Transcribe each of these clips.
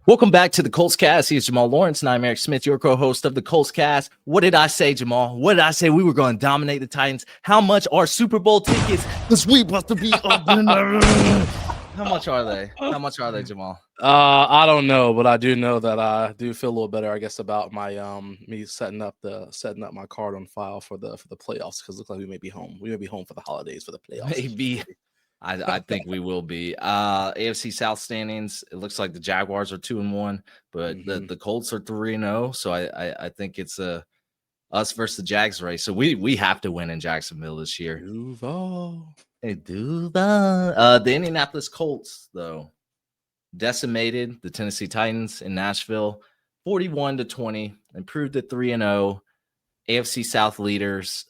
Welcome back to the Colts Cast. Here's Jamal Lawrence, and I'm Eric Smith, your co-host of the Colts Cast. What did I say, Jamal? What did I say? We were going to dominate the Titans. How much are Super Bowl tickets? This week about to be open. How much are they? How much are they, Jamal? I don't know, but I do know that I do feel a little better, I guess, about my me setting up my card on file for the playoffs, because it looks like we may be home. We may be home for the holidays for the playoffs. Maybe. I think we will be. AFC South standings. It looks like the Jaguars are 2-1, but the Colts are 3-0. So I think it's us versus the Jags race. So we have to win in Jacksonville this year. Duval. Hey, Duval. The Indianapolis Colts, though, decimated the Tennessee Titans in Nashville 41-20, improved to 3-0. AFC South leaders.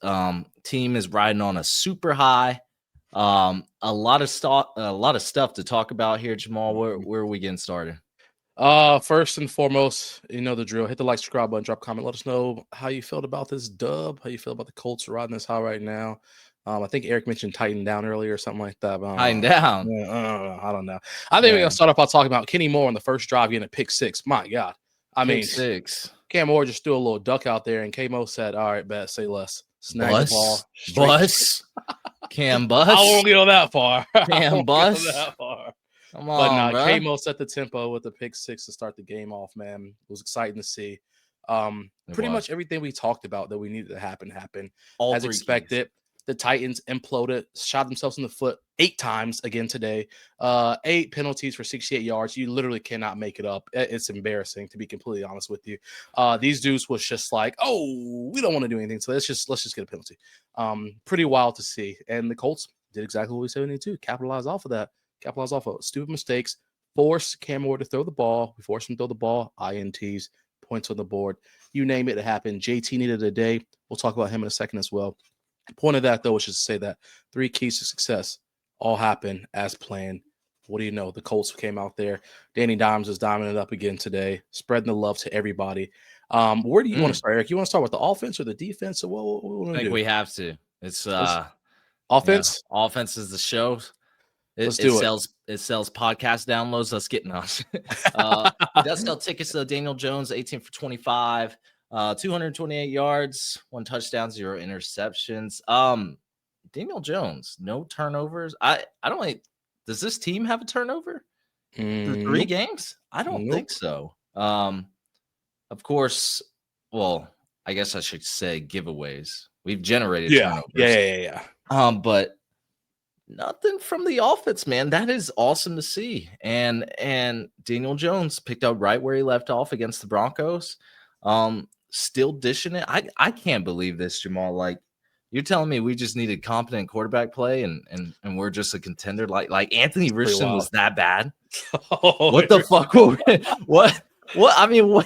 Team is riding on a super high. A lot of stuff to talk about here, Jamal. Where are we getting started? First and foremost, you know the drill. Hit the like, subscribe button, drop a comment. Let us know how you felt about this dub. How you feel about the Colts riding this high right now. I think Eric mentioned tighten down earlier or something like that. Tighten down. I don't know. I think we're gonna start off by talking about Kenny Moore on the first drive getting a pick six. My God. Pick six. Cam Moore just threw a little duck out there, and K-Mo said, "All right, bet, say less." Snag the ball. Bus. Cam Bus. I won't go that far. Cam Bus. Come on, but K-Mo set the tempo with the pick six to start the game off, man. It was exciting to see. Pretty much everything we talked about that we needed to happen happened. As expected. Keys. The Titans imploded, shot themselves in the foot 8 times again today. 8 penalties for 68 yards. You literally cannot make it up. It's embarrassing, to be completely honest with you. These dudes was just like, oh, we don't want to do anything, so let's just get a penalty. Pretty wild to see. And the Colts did exactly what we said we need to. Capitalize off of that. Capitalize off of stupid mistakes. Force Cam Moore to throw the ball. We forced him to throw the ball. INTs, points on the board. You name it, it happened. JT needed a day. We'll talk about him in a second as well. The point of that, though, was just to say that 3 keys to success all happened as planned. What do you know? The Colts came out there. Danny Dimes is diming it up again today, spreading the love to everybody. Where do you want to start, Eric? You want to start with the offense or the defense? Or what I think we have to. It's offense. Yeah, offense is the show. It sells podcast downloads. Let's get nuts. It does sell tickets to Daniel Jones, 18 for 25. 228 yards, 1 touchdown, 0 interceptions. Daniel Jones, no turnovers. I don't like. Does this team have a turnover through 3 games? I don't think so. Of course. Well, I guess I should say giveaways. We've generated turnovers. Yeah. But nothing from the offense, man. That is awesome to see. And Daniel Jones picked up right where he left off against the Broncos. Still dishing it. I can't believe this, Jamal. Like, you're telling me we just needed competent quarterback play and we're just a contender? Like Anthony Richardson was that bad? What the fuck? What? I mean,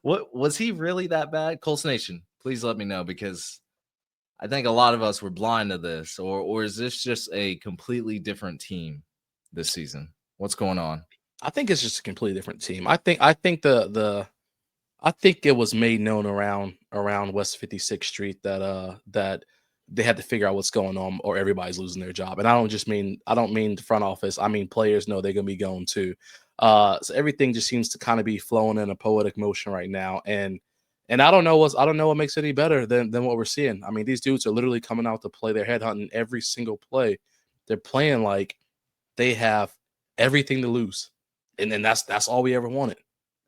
what was he really that bad? Colts Nation, please let me know, because I think a lot of us were blind to this, or is this just a completely different team this season? What's going on? I think it's just a completely different team. I think it was made known around West 56th Street that they had to figure out what's going on, or everybody's losing their job. And I don't mean the front office. I mean players know they're gonna be going too. So everything just seems to kind of be flowing in a poetic motion right now. And I don't know what makes it any better than what we're seeing. I mean, these dudes are literally coming out to play. They're headhunting every single play. They're playing like they have everything to lose, and then that's all we ever wanted.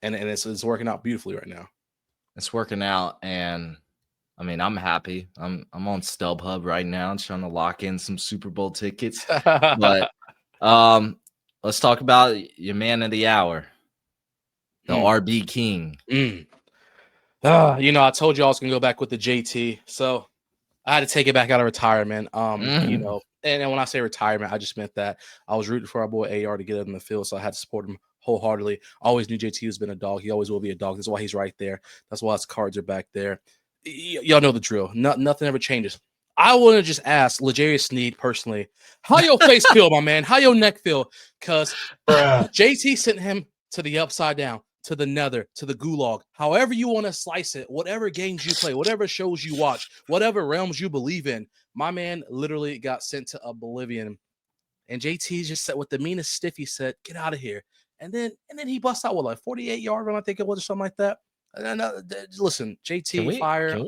And it's working out beautifully right now. It's working out, and I mean, I'm happy. I'm on StubHub right now, trying to lock in some Super Bowl tickets. But let's talk about your man of the hour, the RB King. I told you I was gonna go back with the JT, so I had to take it back out of retirement. And when I say retirement, I just meant that I was rooting for our boy AR to get it in the field, so I had to support him wholeheartedly. Always knew JT has been a dog. He always will be a dog. That's why he's right there. That's why his cards are back there. Y'all know the drill. Nothing ever changes. I want to just ask L'Jarius Sneed personally, how your face feel, my man? How your neck feel? Because JT sent him to the upside down, to the nether, to the gulag, however you want to slice it, whatever games you play, whatever shows you watch, whatever realms you believe in. My man literally got sent to oblivion. And JT just said, with the meanest stiff, he said, get out of here. And then he busts out with like 48-yard run, I think it was, or something like that. And listen, JT fire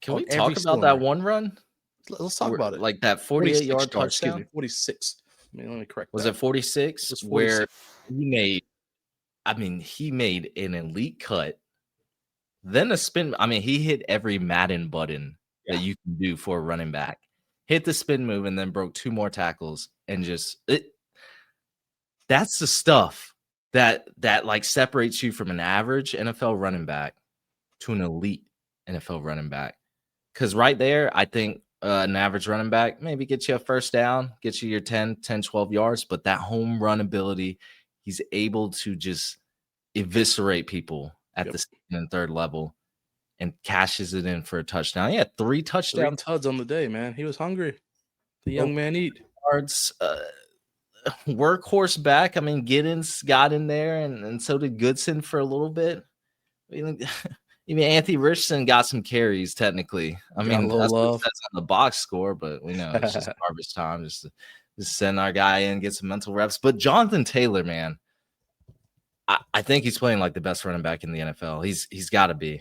can we talk about that one run? Let's talk about it. Like that 48-yard touchdown. Excuse me, 46. Let me correct. Was it 46? It was 46. Where he made an elite cut. Then a spin. I mean, he hit every Madden button that you can do for a running back. Hit the spin move and then broke 2 more tackles and that's the stuff that like separates you from an average NFL running back to an elite NFL running back. Because right there, I think an average running back maybe gets you a first down, gets you your 10, 12 yards, but that home run ability, he's able to just eviscerate people at the second and third level and cashes it in for a touchdown. He had 3 touchdowns. 3 tuds on the day, man. He was hungry. The young man eat. Yards, workhorse back. I mean, Giddens got in there, and so did Goodson for a little bit. Even Anthony Richardson got some carries, technically. I mean, that's what it says on the box score, but we know it's just garbage time just to send our guy in, get some mental reps. But Jonathan Taylor, man, I think he's playing like the best running back in the NFL. He's got to be.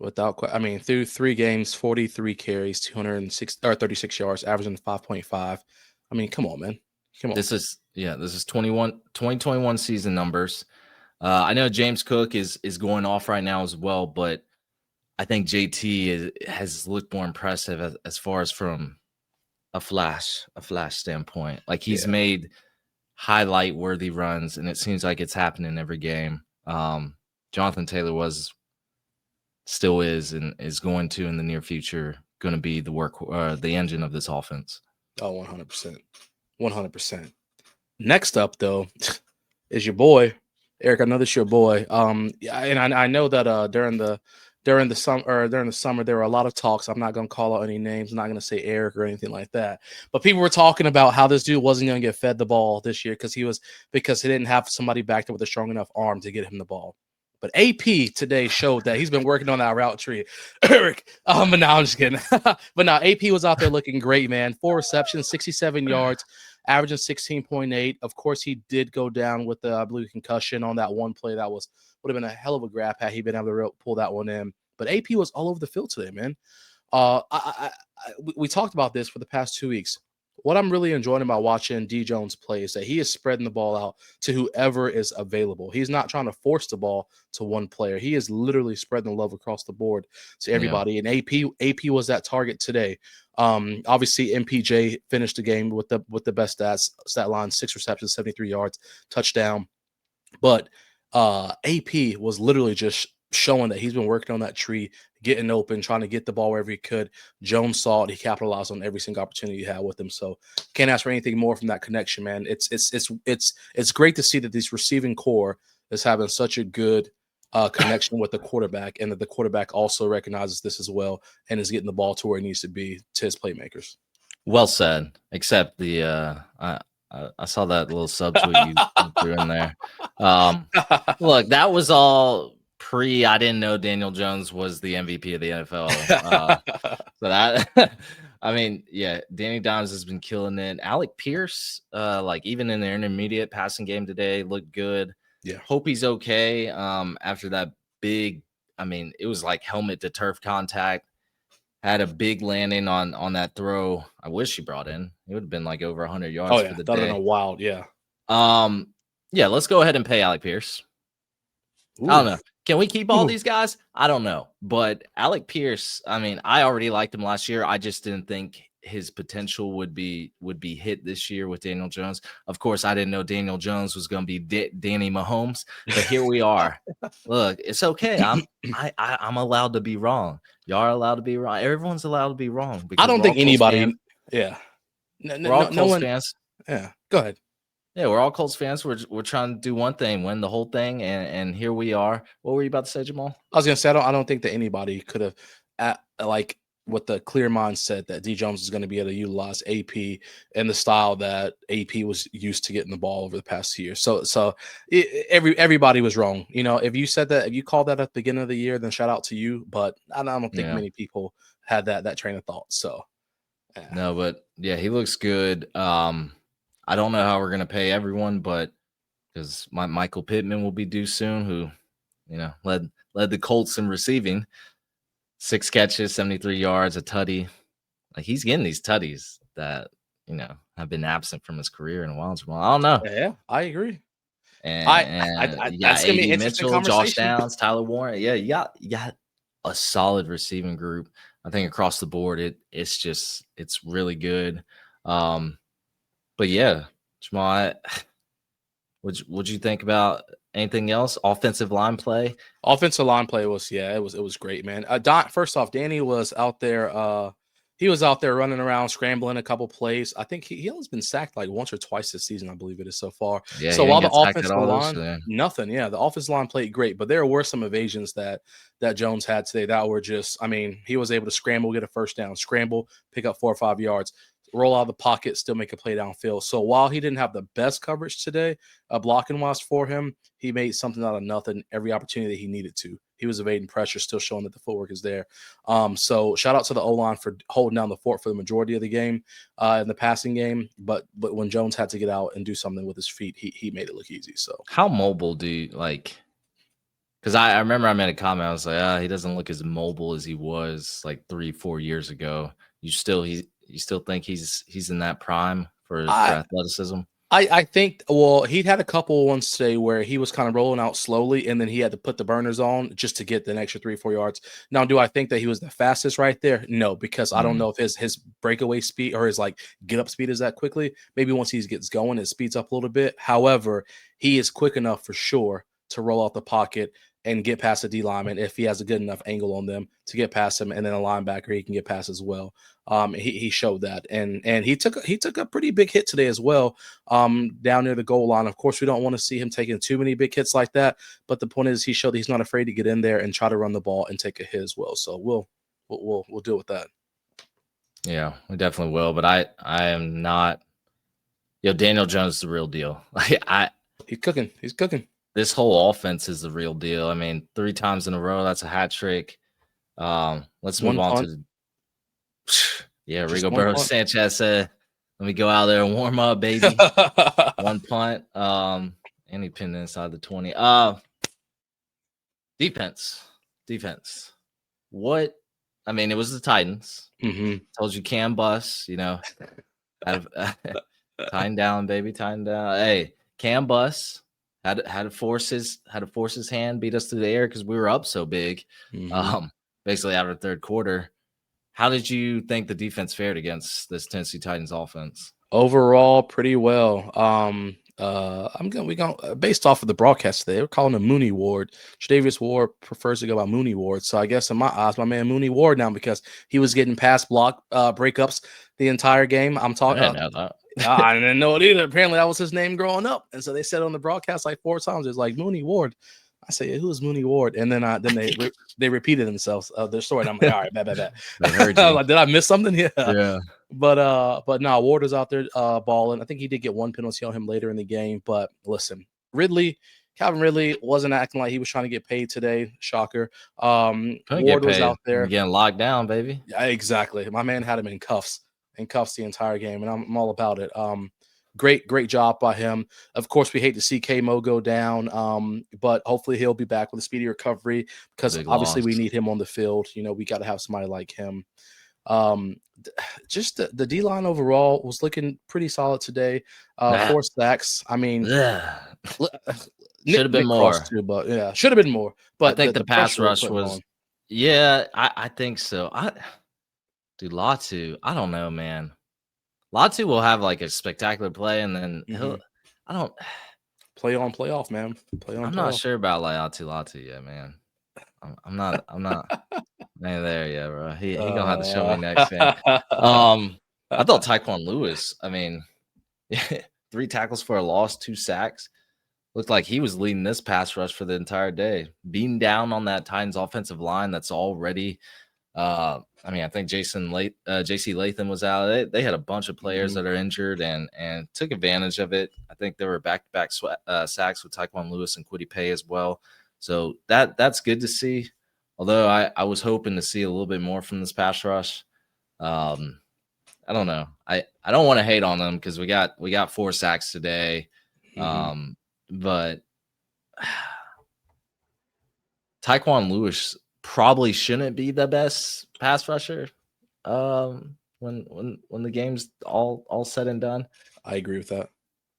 Without question. I mean, through 3 games, 43 carries, 36 yards, averaging 5.5. I mean, come on, man. Come on. This is 2021 season numbers. I know James Cook is going off right now as well, but I think JT has looked more impressive as far as from a flash standpoint. Like he's made highlight worthy runs, and it seems like it's happening every game. Jonathan Taylor still is, and is going to in the near future going to be the engine of this offense. Oh, 100%. 100%. Next up, though, is your boy, Eric. I know this is your boy. And I know that during the summer there were a lot of talks. I'm not going to call out any names. I'm not going to say Eric or anything like that. But people were talking about how this dude wasn't going to get fed the ball this year because he didn't have somebody back there with a strong enough arm to get him the ball. But AP today showed that he's been working on that route tree. Eric, but no, I'm just kidding. But no, AP was out there looking great, man. 4 receptions, 67 yards, averaging 16.8. Of course, he did go down with the, I believe, concussion on that one play. That would have been a hell of a grab had he been able to pull that one in. But AP was all over the field today, man. We talked about this for the past 2 weeks. What I'm really enjoying about watching D. Jones play is that he is spreading the ball out to whoever is available. He's not trying to force the ball to one player. He is literally spreading the love across the board to everybody. Yeah. And AP was that target today. Obviously, MPJ finished the game with the best stat line: 6 receptions, 73 yards, touchdown. But AP was literally just showing that he's been working on that tree, getting open, trying to get the ball wherever he could. Jones saw it. He capitalized on every single opportunity he had with him. So can't ask for anything more from that connection, man. It's great to see that this receiving core is having such a good connection with the quarterback, and that the quarterback also recognizes this as well and is getting the ball to where it needs to be to his playmakers. Well said, except the I saw that little subtweet you threw in there. Look, that was all I didn't know Daniel Jones was the MVP of the NFL. So that, I mean, yeah, Danny Dimes has been killing it. Alec Pierce, like even in the intermediate passing game today, looked good. Yeah. Hope he's okay. After that big, I mean, it was like helmet to turf contact. Had a big landing on that throw. I wish he brought in. It would have been like over 100 yards for the day. That would have been wild, yeah. Yeah, let's go ahead and pay Alec Pierce. Ooh. I don't know. Can we keep all these guys? I don't know. But Alec Pierce, I mean, I already liked him last year. I just didn't think his potential would be hit this year with Daniel Jones. Of course, I didn't know Daniel Jones was going to be Danny Mahomes, but here we are. Look, it's okay. I'm allowed to be wrong. Y'all are allowed to be wrong. Everyone's allowed to be wrong. I don't think anybody. Yeah. We're all Colts fans. Yeah. Go ahead. Yeah, we're all Colts fans. We're trying to do one thing, win the whole thing, and here we are. What were you about to say, Jamal? I was gonna say I don't think that anybody could have, like, with the clear mindset that D. Jones is going to be able to utilize AP in the style that AP was used to getting the ball over the past year. So everybody was wrong. You know, if you said that, if you called that at the beginning of the year, then shout out to you. But I don't think many people had that train of thought. So no, but yeah, he looks good. I don't know how we're going to pay everyone, but because my Michael Pittman will be due soon, who, led the Colts in receiving. 6 catches, 73 yards, a tutty. Like, he's getting these tutties that, have been absent from his career in a while. I don't know. Yeah, I agree. And That's gonna be AD an interesting Mitchell, Josh conversation. Downs, Tyler Warren. Yeah, you got a solid receiving group. I think across the board, it's really good. But yeah, Jamal, what'd you think about anything else? Offensive line play? Offensive line play was it was great, man. First off, Danny was out there. He was out there running around, scrambling a couple plays. I think he only's been sacked like once or twice this season, I believe it is so far. Yeah, So he didn't while the get sacked at offensive all line, this. nothing. Yeah, the offensive line played great, but there were some evasions that Jones had today that were just. I mean, he was able to scramble, get a first down, scramble, pick up 4 or 5 yards, roll out of the pocket, still make a play downfield. So while he didn't have the best coverage today, blocking wise for him, he made something out of nothing every opportunity he needed to. He was evading pressure, still showing that the footwork is there. So shout out to the O-line for holding down the fort for the majority of the game in the passing game. But when Jones had to get out and do something with his feet, he made it look easy. So how mobile do you like? Because I remember I made a comment. I was like, he doesn't look as mobile as he was like 3-4 years ago. You still think he's in that prime for athleticism? I think, well, he'd had a couple ones today where he was kind of rolling out slowly, and then he had to put the burners on just to get the extra 3-4 yards. Now, do I think that he was the fastest right there? No, because I don't know if his breakaway speed or his like get up speed is that quickly. Maybe once he gets going, it speeds up a little bit. However, he is quick enough for sure to roll out the pocket and get past the D lineman if he has a good enough angle on them to get past him, and then a linebacker he can get past as well. He showed that, and he took a pretty big hit today as well, down near the goal line. Of course, we don't want to see him taking too many big hits like that, but the point is he showed that he's not afraid to get in there and try to run the ball and take a hit as well. So we'll deal with that. Yeah, we definitely will. But I am not. Daniel Jones is the real deal. He's cooking. He's cooking. This whole offense is the real deal. I mean, 3 times in a row, that's a hat trick. Let's move on to Rigo Burrows Sanchez said, let me go out there and warm up, baby. 1 punt. And he pinned inside the 20. Defense. What? I mean, it was the Titans. Told you Cam Bus, tying down, baby, tying down. Hey, Cam Bus had to force his hand, beat us through the air because we were up so big. Basically after the third quarter. How did you think the defense fared against this Tennessee Titans offense? Overall, pretty well. Based off of the broadcast today, we're calling him Mooney Ward. Tre'Davious Ward prefers to go by Mooney Ward. So I guess in my eyes, my man Mooney Ward now, because he was getting pass block breakups the entire game. I'm talking. I didn't know that. I didn't know it either. Apparently, that was his name growing up, and so they said on the broadcast like 4 times. It's like Mooney Ward. I say, who is Mooney Ward? And then they repeated themselves their story. And I'm like, all right, bad. They heard you. Like, did I miss something? Yeah. But no, Ward is out there balling. I think he did get 1 penalty on him later in the game. But listen, Calvin Ridley wasn't acting like he was trying to get paid today. Shocker. Ward was out there getting locked down, baby. Yeah, exactly. My man had him in cuffs the entire game, and I'm all about it. Great job by him. Of course, we hate to see K-Mo go down, but hopefully he'll be back with a speedy recovery because obviously we need him on the field. We got to have somebody like him. Just the D-line overall was looking pretty solid today. 4 sacks. I mean, should have been more. Too, but yeah, should have been more. But I think the pass rush was. Yeah, I think so. Latu, I don't know, man. Latu will have like a spectacular play, and then play on, play off, man. I'm not sure about Latu yet, man. I'm not there yet, bro. He gonna have to show me next game. I thought Tyquan Lewis, 3 tackles for a loss, 2 sacks. Looked like he was leading this pass rush for the entire day. Being down on that Titans offensive line that's already I think J.C. Latham was out. They had a bunch of players that are injured and took advantage of it. I think there were back-to-back sacks with Tyquan Lewis and Kwity Paye as well. So that's good to see. Although I was hoping to see a little bit more from this pass rush. I don't know. I don't want to hate on them because we got 4 sacks today. but Tyquan Lewis probably shouldn't be the best pass rusher when the game's all said and done. I agree with that.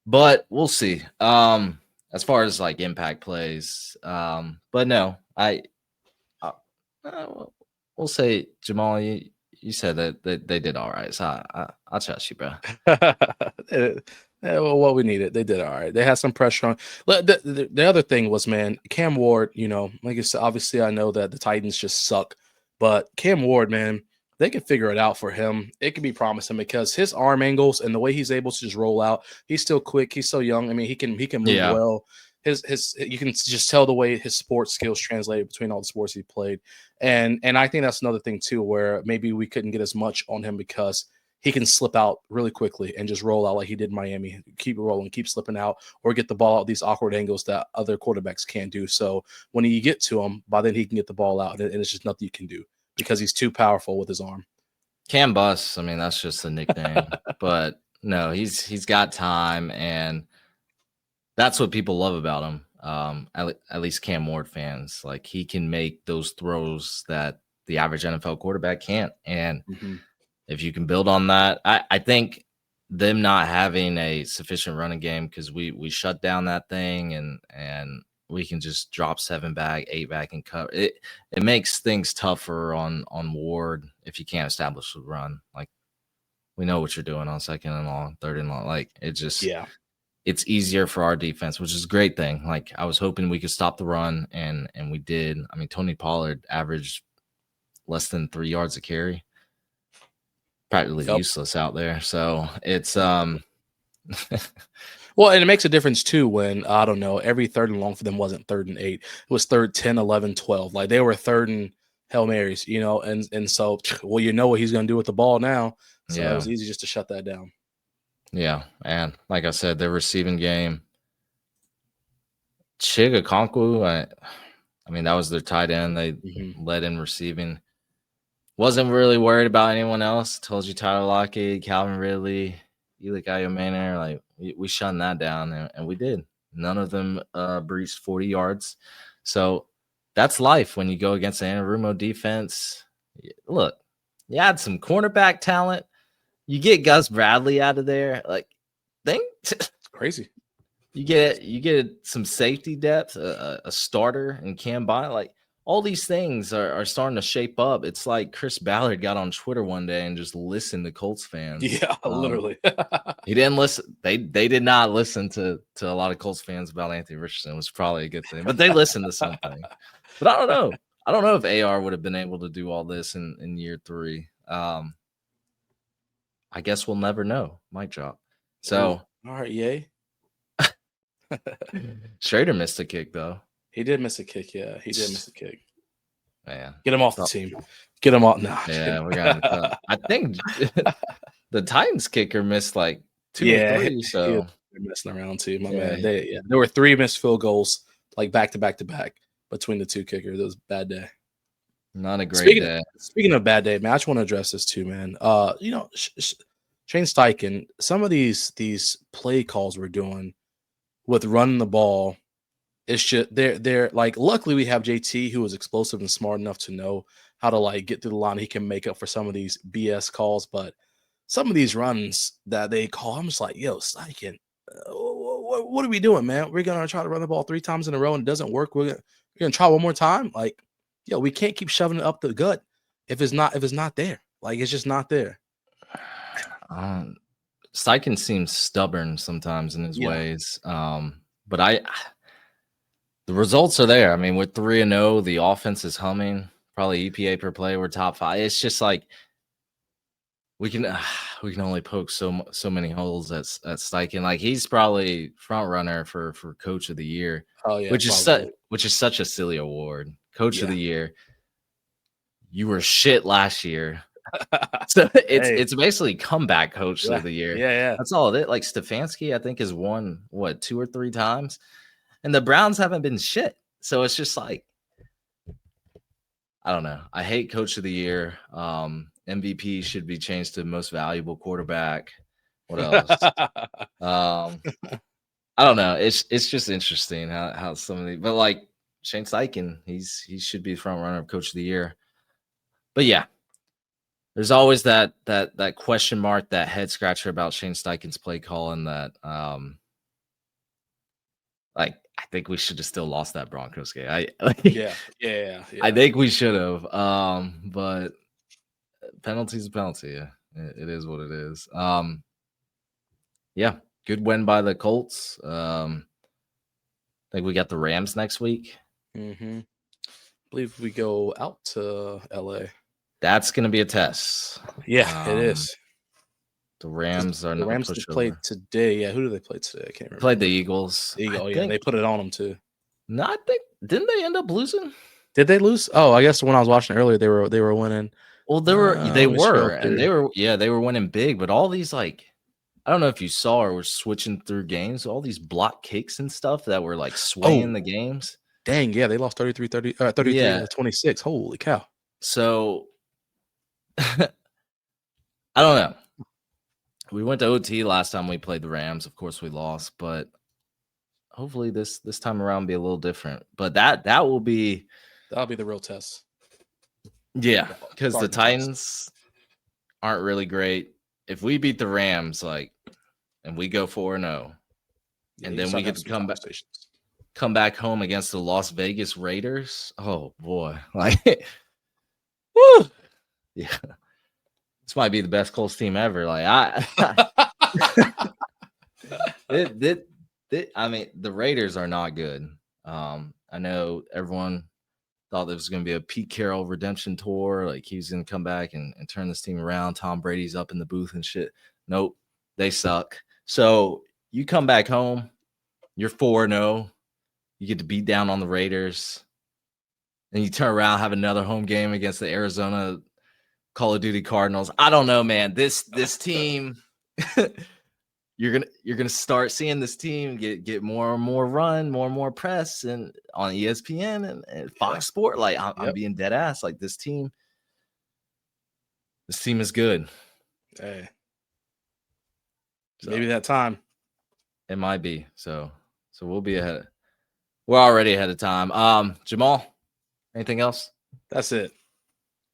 But we'll see. As far as like impact plays, but no, we'll say Jamal. You said that they did all right, so I'll trust you, bro. Well, what we needed, they did all right. They had some pressure on. The other thing was, man, Cam Ward. Like I said, obviously I know that the Titans just suck, but Cam Ward, man, they can figure it out for him. It could be promising because his arm angles and the way he's able to just roll out. He's still quick. He's so young. I mean, he can move well. His you can just tell the way his sports skills translated between all the sports he played. And I think that's another thing too, where maybe we couldn't get as much on him because he can slip out really quickly and just roll out like he did in Miami. Keep rolling, keep slipping out, or get the ball out these awkward angles that other quarterbacks can't do. So when you get to him, by then he can get the ball out, and it's just nothing you can do because he's too powerful with his arm. Cam Bus, I mean, that's just a nickname, but no, he's got time, and that's what people love about him. At least Cam Ward fans, like he can make those throws that the average NFL quarterback can't. And if you can build on that, I think them not having a sufficient running game, because we shut down that thing and we can just drop 7 back, 8 back and cover it. It makes things tougher on Ward if you can't establish the run. Like we know what you're doing on 2nd and long, 3rd and long. Like it just it's easier for our defense, which is a great thing. Like I was hoping we could stop the run, and we did. I mean, Tony Pollard averaged less than 3 yards a carry. Practically useless out there. So it's well, and it makes a difference too when I don't know, every 3rd and long for them wasn't 3rd and 8. It was 3rd, 10, 11, 12. Like they were 3rd and Hail Marys, and so well, you know what he's gonna do with the ball now. So it was easy just to shut that down. Yeah, and like I said, their receiving game, Chiga Okonkwo, I mean, that was their tight end. They led in receiving. Wasn't really worried about anyone else. Told you Tyler Lockett, Calvin Ridley, Eli Manor. Like we shunned that down, and we did. None of them breached 40 yards. So that's life when you go against the Anarumo defense. Look, you had some cornerback talent. You get Gus Bradley out of there. Like, it's crazy. You get some safety depth, a starter, and Cam Bynum. Like all these things are starting to shape up. It's like Chris Ballard got on Twitter one day and just listened to Colts fans. Yeah, literally. He didn't listen. They did not listen to a lot of Colts fans about Anthony Richardson. It was probably a good thing, but they listened to something. But I don't know. I don't know if AR would have been able to do all this in year 3. I guess we'll never know. Mic drop. So all right, yay. Schrader missed a kick though. He did miss a kick. Yeah, he did miss a kick. Man, get him off the team. Get him off now. Yeah, we got. I think the Titans kicker missed like 2 or 3. So they're messing around too, my man. There were 3 missed field goals like back to back between the 2 kickers. It was a bad day. Not a great day. Speaking of bad day, man, I just want to address this too, man. Shane Steichen, some of these play calls we're doing with running the ball, it's just they're like, luckily we have JT who is explosive and smart enough to know how to like get through the line. He can make up for some of these BS calls, but some of these runs that they call, I'm just like, yo, Steichen, what are we doing, man? We're gonna try to run the ball 3 times in a row and it doesn't work. We're gonna try one more time. Like, yo, we can't keep shoving it up the gut if it's not there. Like, it's just not there. Steichen seems stubborn sometimes in his ways. But the results are there. I mean, we're 3-0. The offense is humming. Probably EPA per play. We're top 5. It's just like we can only poke so many holes at Steichen. Like he's probably front runner for Coach of the Year. Oh yeah, which is such a silly award. Coach of the Year. You were shit last year. So it's basically comeback Coach of the Year. Yeah. That's all it is. Like Stefanski, I think, has won 2 or 3 times, and the Browns haven't been shit. So it's just like, I don't know. I hate Coach of the Year. MVP should be changed to most valuable quarterback. What else? I don't know. It's just interesting how some of the, but like Shane Steichen, he should be front runner of Coach of the Year. But yeah, there's always that question mark, that head scratcher about Shane Steichen's play call, and that like I think we should have still lost that Broncos game. Yeah. I think we should have. But penalty's a penalty. Yeah, it is what it is. Yeah, good win by the Colts. I think we got the Rams next week. Mm-hmm. I believe we go out to LA. That's going to be a test. Yeah, it is. The Rams are the Rams played today. Yeah, who do they play today? I can't remember. Played the Eagles. Yeah, they put it on them too. No, I think didn't they end up losing? Did they lose? Oh, I guess when I was watching earlier, they were winning. Well, they were winning big, but all these, like, I don't know if you saw or were switching through games, all these block kicks and stuff that were like swaying the games. Dang, yeah, they lost 33 to 26. Holy cow. So I don't know. We went to OT last time we played the Rams. Of course, we lost, but hopefully this time around be a little different. But that'll be the real test. Yeah, because the Titans aren't really great. If we beat the Rams, like, and we go 4-0, and then we get to come back home against the Las Vegas Raiders. Oh boy, like, woo, yeah. This might be the best Colts team ever. Like I mean, the Raiders are not good. I know everyone thought there was going to be a Pete Carroll redemption tour. Like he was going to come back and turn this team around. Tom Brady's up in the booth and shit. Nope, they suck. So you come back home, you're 4-0. You get to beat down on the Raiders. Then you turn around, have another home game against the Arizona Call of Duty Cardinals. I don't know, man. This team, you're gonna start seeing this team get more and more run, more and more press, and on ESPN and Fox Sport. Like I'm being dead ass. Like this team is good. Hey, so, maybe that time. It might be. So we'll be ahead. We're already ahead of time. Jamal, anything else? That's it.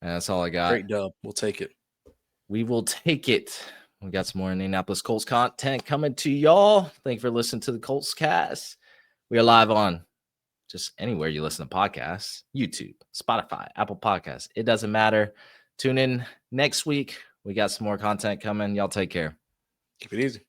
And that's all I got. Great dub. We'll take it. We will take it. We got some more Indianapolis Colts content coming to y'all. Thank you for listening to the Colts Cast. We are live on just anywhere you listen to podcasts, YouTube, Spotify, Apple Podcasts. It doesn't matter. Tune in next week. We got some more content coming. Y'all take care. Keep it easy.